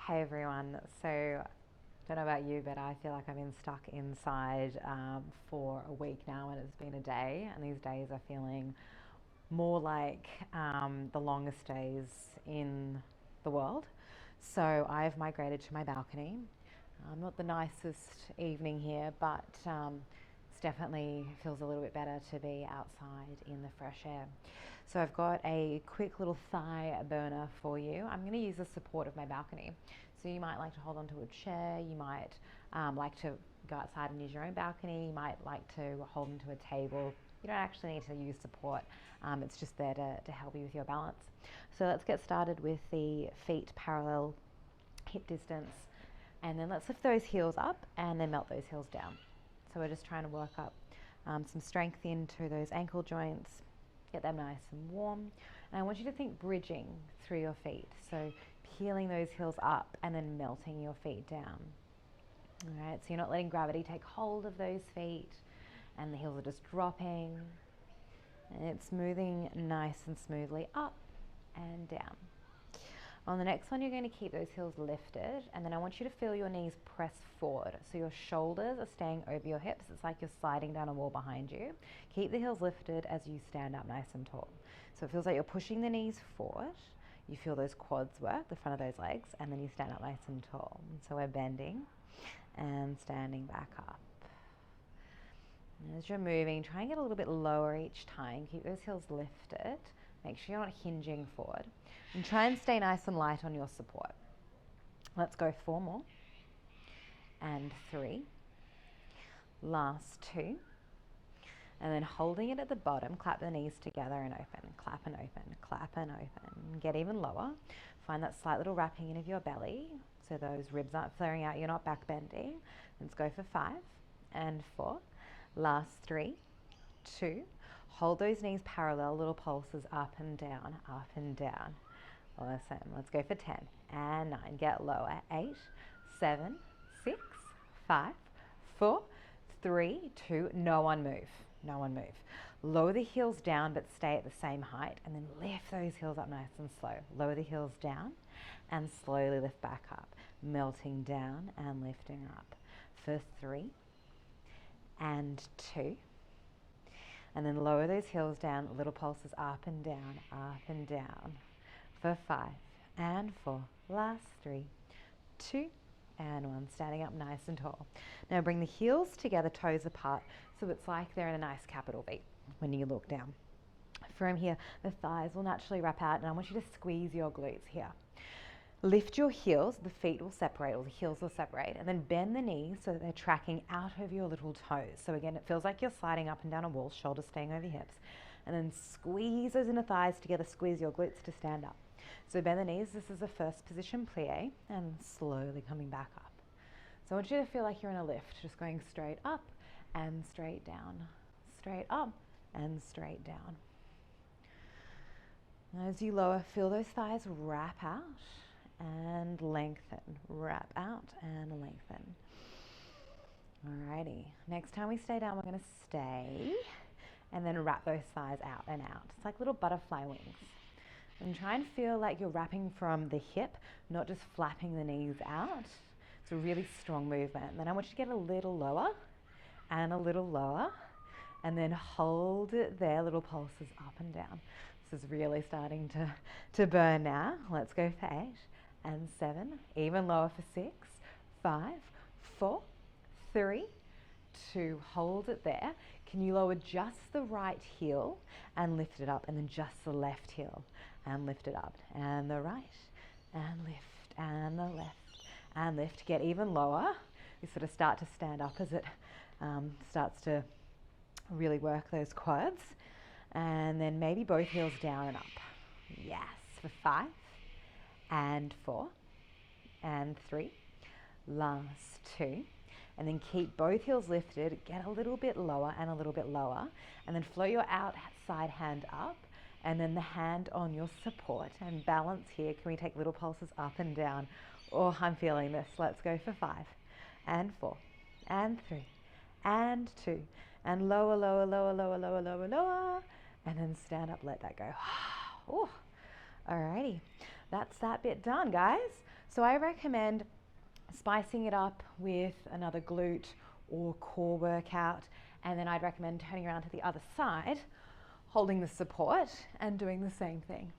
Hey everyone. So, don't know about you, but I feel like I've been stuck inside for a week now, and it's been a day. And these days are feeling more like the longest days in the world. So, I've migrated to my balcony. Not the nicest evening here, but it's definitely feels a little bit better to be outside in the fresh air. So I've got a quick little thigh burner for you. I'm going to use the support of my balcony. So you might like to hold onto a chair, you might like to go outside and use your own balcony, you might like to hold onto a table. You don't actually need to use support, it's just there to help you with your balance. So let's get started with the feet parallel hip distance, and then let's lift those heels up and then melt those heels down. So we're just trying to work up some strength into those ankle joints, get them nice and warm. And I want you to think bridging through your feet. So peeling those heels up and then melting your feet down. All right, so you're not letting gravity take hold of those feet and the heels are just dropping. And it's moving nice and smoothly up and down. On the next one, you're going to keep those heels lifted, and then I want you to feel your knees press forward. So your shoulders are staying over your hips. It's like you're sliding down a wall behind you. Keep the heels lifted as you stand up nice and tall. So it feels like you're pushing the knees forward. You feel those quads work, the front of those legs, and then you stand up nice and tall. And so we're bending and standing back up. And as you're moving, try and get a little bit lower each time. Keep those heels lifted. Make sure you're not hinging forward. And try and stay nice and light on your support. Let's go 4 more. And 3. Last 2. And then holding it at the bottom, clap the knees together and open. Clap and open, clap and open. Get even lower. Find that slight little wrapping in of your belly so those ribs aren't flaring out, you're not back bending. Let's go for 5 and 4. Last 3, 2. Hold those knees parallel, little pulses up and down, up and down. Awesome. Let's go for 10 and 9. Get lower. 8, 7, 6, 5, 4, 3, 2. No one move. No one move. Lower the heels down, but stay at the same height, and then lift those heels up nice and slow. Lower the heels down and slowly lift back up, melting down and lifting up. For 3 and 2. And then lower those heels down, little pulses up and down, up and down. For 5 and 4, last 3, 2 and 1. Standing up nice and tall. Now bring the heels together, toes apart, so it's like they're in a nice capital V when you look down. From here, the thighs will naturally wrap out, and I want you to squeeze your glutes here. Lift your heels, the feet will separate, or the heels will separate, and then bend the knees so that they're tracking out of your little toes. So again, it feels like you're sliding up and down a wall, shoulders staying over hips, and then squeeze those inner thighs together, squeeze your glutes to stand up. So bend the knees, this is the first position, plie, and slowly coming back up. So I want you to feel like you're in a lift, just going straight up and straight down, straight up and straight down. As you lower, feel those thighs wrap out and lengthen, wrap out and lengthen. Alrighty, next time we stay down, we're going to stay and then wrap those thighs out and out. It's like little butterfly wings. And try and feel like you're wrapping from the hip, not just flapping the knees out. It's a really strong movement. And then I want you to get a little lower and a little lower, and then hold it there, little pulses up and down. This is really starting to burn now. Let's go for 8 and 7, even lower for 6, 5, 4, 3, 2, hold it there. Can you lower just the right heel and lift it up, and then just the left heel and lift it up, and the right, and lift, and the left, and lift. Get even lower. You sort of start to stand up as it starts to really work those quads. And then maybe both heels down and up. Yes, for 5 and 4 and 3, last 2. And then keep both heels lifted, get a little bit lower and a little bit lower, and then float your outside hand up, and then the hand on your support, and balance here. Can we take little pulses up and down? Oh, I'm feeling this. Let's go for 5 and 4 and 3 and 2, and lower, lower, lower, lower, lower, lower, lower, and then stand up, let that go. Oh, alrighty, that's that bit done, guys. So I recommend spicing it up with another glute or core workout, and then I'd recommend turning around to the other side, holding the support and doing the same thing.